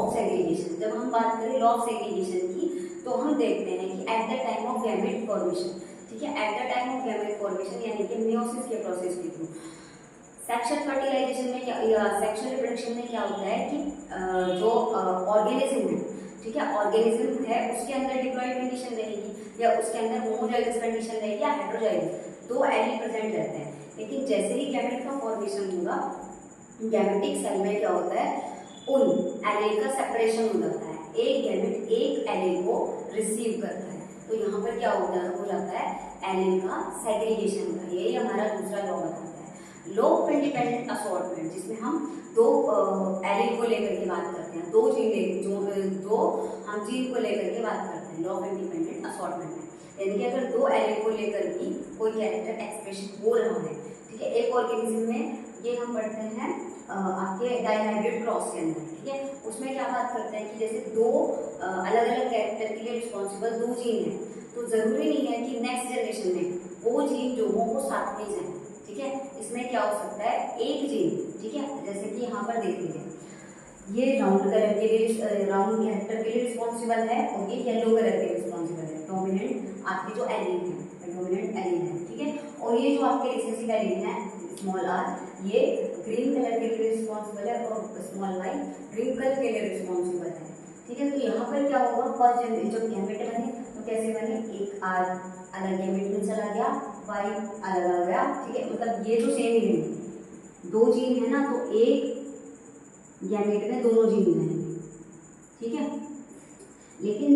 Of segregation. जब हम बात करें लॉ ऑफ सेग्रीगेशन की, तो हम देखते हैं कि at the time of gamete formation, ठीक है, at the time of gamete formation यानी कि मेयोसिस के प्रोसेस के थ्रू सेक्शुअल फर्टिलाइजेशन में क्या या सेक्शुअल रिप्रोडक्शन में क्या होता है कि जो ऑर्गेनिज्म है, ठीक है, ऑर्गेनिज्म है उसके अंदर डिप्लॉयड कंडीशन रहेगी या उसके अंदर होमोजाइगस कंडीशन रहेगी या हेटेरोजाइगस, दो एलील प्रेजेंट रहते हैं। लेकिन जैसे ही गैमेट का फॉर्मेशन होगा, गैमेटिक सेल में क्या होता है, उन एलील का सेपरेशन हो जाता है, एक गैमेट एक एलील को रिसीव करता है, तो यहाँ पर क्या हो जाता है, एलील का सेग्रीगेशन होता है। यही हमारा दूसरा लॉ बताता है, लॉ ऑफ इंडिपेंडेंट असॉर्टमेंट, जिसमें हम दो एलील को लेकर के बात करते हैं, दो हम जीन को लेकर के बात करते हैं लॉ ऑफ इंडिपेंडेंट असॉर्टमेंट में। यानी कि अगर दो एलील को लेकर भी कोई कैरेक्टर एक्सप्रेशन हो रहा है, ठीक है, एक ऑर्गेनिज्म में, ये हम पढ़ते हैं आपके डायहाइब्रिड क्रॉस के अंदर, ठीक है, उसमें क्या बात करते हैं कि जैसे दो अलग अलग कैरेक्टर के लिए रिस्पॉन्सिबल दो जीन है, तो जरूरी नहीं है कि नेक्स्ट जनरेशन में वो जीन जो हो वो साथ में जाए, ठीक है। इसमें क्या हो सकता है, एक जीन, ठीक है, जैसे कि यहाँ पर देख लीजिए, ये राउंड कलर के लिए, राउंड कैरेक्टर के लिए रिस्पॉन्सिबल है और ये येलो कलर के रिस्पॉन्सिबल है, डोमिनेंट आपके जो एलील है, डोमिनेंट एलील है, ठीक है। और ये जो आपके रिसेसिव एलील है स्मॉल आर, ये ग्रीन कलर के लिए रिस्पॉन्सिबल है और स्मॉल वाई ग्रीन कलर के लिए रिस्पॉन्सिबल है, ठीक है। तो यहाँ पर क्या होगा, फर्स्ट जब गैमेट बने तो कैसे बने, एक आर अलग गैमेट में चला गया, वाई अलग आ गया, ठीक है, मतलब ये तो सेम ही रहेंगे, दो जीन है ना, तो एक गैमेट में दोनों जीन रहेंगे, ठीक है। लेकिन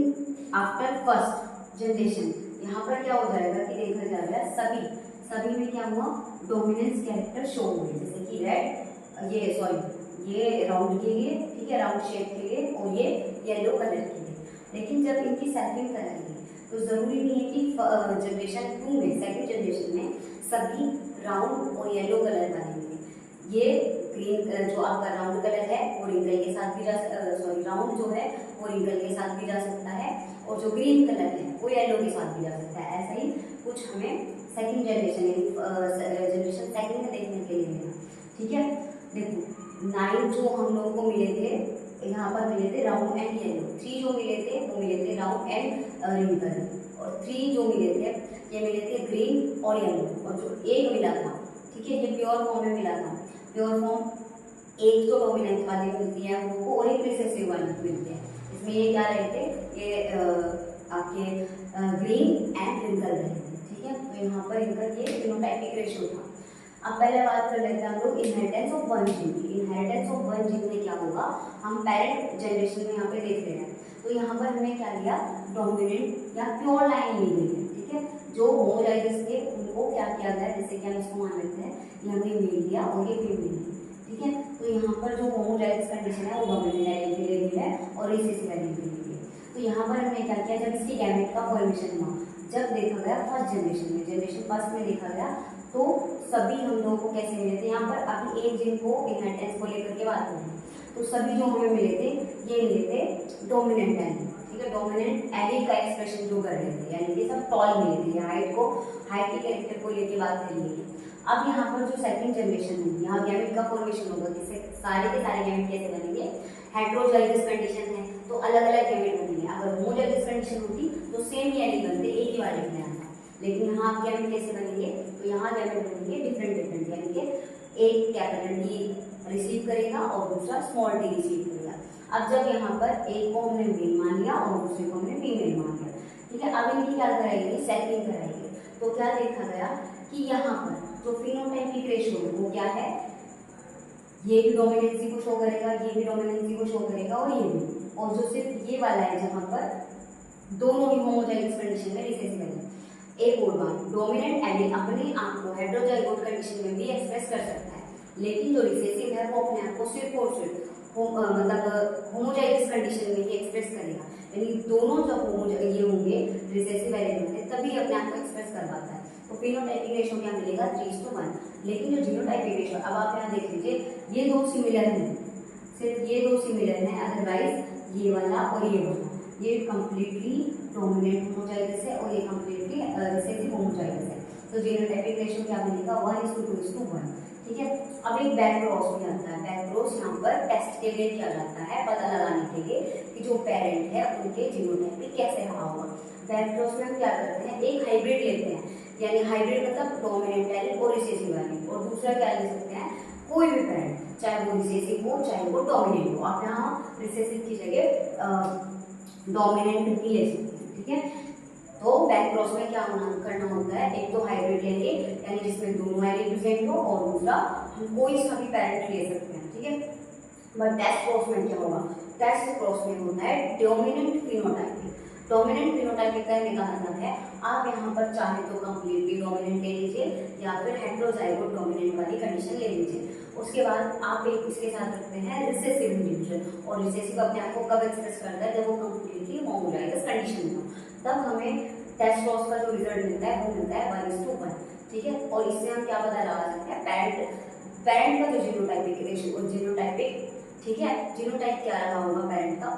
आफ्टर फर्स्ट जनरेशन यहाँ पर क्या हो जाएगा कि देखा जाएगा सभी में क्या हुआ, डोमिनेंस कैरेक्टर शो हुए, जैसे कि रेड, ये राउंड के लिए, ठीक है, राउंड शेप के लिए, और ये येलो कलर के लिए। लेकिन जब इनकी सैंपलिंग कराएंगे तो जरूरी नहीं है कि जनरेशन 2 में, सेकंड जनरेशन में सभी राउंड और येलो कलर बनेंगे। ये ग्रीन जो आपका राउंड कलर है वो रिंकल के साथ भी राउंड जो है वो रिंकल के साथ भी जा सकता है, और जो ग्रीन कलर है वो येलो के साथ भी जा सकता है। ऐसा ही कुछ हमें सेकंड जनरेशन सेकंड में देखने के लिए मिला, ठीक है। देखो 9 जो हम लोगों को मिले थे, यहाँ पर मिले थे राउंड एंड येलो, 3 जो मिले थे वो मिले थे राउंड एंड रिंकल, और 3 जो मिले थे ये मिले थे ग्रीन और येलो, और जो एक मिला था, ठीक है, ये प्योर फॉर्म में मिला था। प्योर फॉर्म एक तो डोमिनेंट वाली मिलती है हमको और एक रिसेसिव वाली मिलती है। इसमें ये क्या रहे थे, ये आपके ग्रीन एंड रिंकल रहे थे, ठीक है। तो यहाँ पर इनका ये फिनोटाइपिक रेशियो था। अब पहले बात कर लेते हैं हम लोग इनहेरिटेंस ऑफ वन जीन की। इनहेरिटेंस ऑफ वन जीन में क्या होगा, हम पेरेंट जनरेशन में यहाँ पे देख रहे हैं, तो यहाँ पर हमने क्या लिया, डोमिनेंट या प्योर लाइन ली गई है, ठीक है। जो होमोजाइगस थे उनको क्या किया गया, जैसे कि हम इसको मान लेते हैं, ये हमने मेल लिया और ये फीमेल लिया, ठीक है। तो यहाँ पर जो होमोजाइगस कंडीशन है वो डोमिनेंट एलील के लिए भी है और रिसेसिव एलील के लिए भी है। तो यहाँ पर हमने क्या किया, जब इसकी गैमेट का फॉर्मेशन हुआ, जब देखा गया फर्स्ट जनरेशन में, जनरेशन फर्स्ट में देखा गया, तो सभी हम लोगों को कैसे मिले थे, यहाँ पर अभी एक जीन को इनहेरिटेंस को लेकर के बात करें तो सभी जो हमें मिले थे ये मिले थे डोमिनेंट एलील, ठीक है। डोमिनेंट एलील का एक्सप्रेशन जो कर रहे थे, यानी कि सब टॉल मिले थे, हाइट के कैरेक्टर को लेकर बात करेंगे। अब यहाँ पर जो सेकंड जनरेशन होगी, यहाँ गैमेट का फॉर्मेशन होगा, जिससे सारे के सारे गैमेट कैसे बनेंगे, हेटेरोजाइगस कंडीशन है तो अलग अलग गैमेट बनेंगे। अगर होमोजाइगस कंडीशन होती तो सेम ही एलील बनते, एक ही वाले में आता, लेकिन यहाँ आप गैमेट कैसे बनेंगे, तो यहाँ गैमेट बनेंगे डिफरेंट, यानी कि एक कैपिटल डी रिसीव करेगा और दूसरा स्मॉल डी रिसीव करेगा। अब जब यहाँ पर एक को हमने मेल मान लिया और दूसरे को हमने फीमेल मान लिया, ठीक है। अब इनकी क्या कराएंगे, सेटिंग कराएंगे, तो क्या देखा गया कि यहाँ पर जो फिनोटाइपिक रेशियो है वो क्या है, ये भी डोमिनेंसी को शो करेगा, ये भी डोमिनेंसी को शो करेगा, और ये भी, और जो सिर्फ ये वाला है जहाँ पर दोनों ही होमोजाइगस कंडीशन में रिसेसिव है। एक और बात, डोमिनेंट एलील अपने आप को हेटेरोजाइगोट कंडीशन में भी एक्सप्रेस कर सकता है, लेकिन जो रिसेसिव है वो अपने आप को सिर्फ और सिर्फ मतलब होमोजाइगस कंडीशन में ही एक्सप्रेस करेगा, यानी दोनों जब ये होंगे रिसेसिव एलील होंगे तभी अपने आप को एक्सप्रेस कर पाता है। तो फिनोटाइपिक रेशियो क्या मिलेगा, 3:1। लेकिन जो जीनोटाइपिक रेशियो, अब आप यहाँ देख लीजिए, ये दो सिमिलर हैं, सिर्फ ये दो सिमिलर हैं, अदरवाइज ये वाला और ये वाला, ये कंप्लीटली डोमिनेंट होमोजाइगस है और ये कंप्लीटली रिसेसिव होमोजाइगस है। तो जीनोटाइपिक रेशियो क्या मिलेगा, 1:2:1, ठीक है। अब एक बैक क्रॉस भी आता है। बैक क्रॉस यहाँ पर टेस्ट के लिए किया जाता है, पता लगाने के लिए कि जो पेरेंट है उनके जीनोटाइप में कैसे रहा होगा। बैक क्रॉस में हम क्या करते हैं, एक हाइब्रिड लेते हैं, यानी हाइब्रिड मतलब डोमिनेंट एलील और रिसेसिव एलील, और दूसरा क्या ले सकते हैं, कोई भी पेरेंट, चाहे वो रिसेसिव हो चाहे वो डोमिनेंट हो। आप यहाँ रिसेसिव की जगह डोमिनेंट भी ले सकते हैं, ठीक है। तो बैक क्रॉस में क्या करना होता है, एक तो हाइब्रिड लेंगे यानी जिसमें दोनों एलील प्रेजेंट हो, और दूसरा हम कोई सा भी पेरेंट ले सकते हैं, ठीक है। बट टेस्ट क्रॉस में क्या होगा, टेस्ट क्रॉस में होता है डोमिनेंट फिनोटाइपिक। डोमिनेंट फिनोटाइपिक कहने का मतलब है आप यहाँ पर चाहे तो कंप्लीटली डोमिनेंट ले लीजिए या फिर हेटेरोजाइगोट डोमिनेंट वाली कंडीशन ले लीजिए। उसके बाद आप एक इसके साथ रखते हैं रिसेसिव इंडिविजुअल, और रिसेसिव अपने आप को कब एक्सप्रेस करता है, जब वो कंप्लीटली होमोजाइगस कंडीशन में हो, तब हमें टेस्ट क्रॉस का जो रिजल्ट मिलता है वो मिलता है 1:1, ठीक है। और इससे हम क्या पता लगा सकते हैं, पेरेंट का जो जीनोटाइपिक रेशियो और जीनोटाइपिक, ठीक है, जीनोटाइप क्या रहा होगा पेरेंट का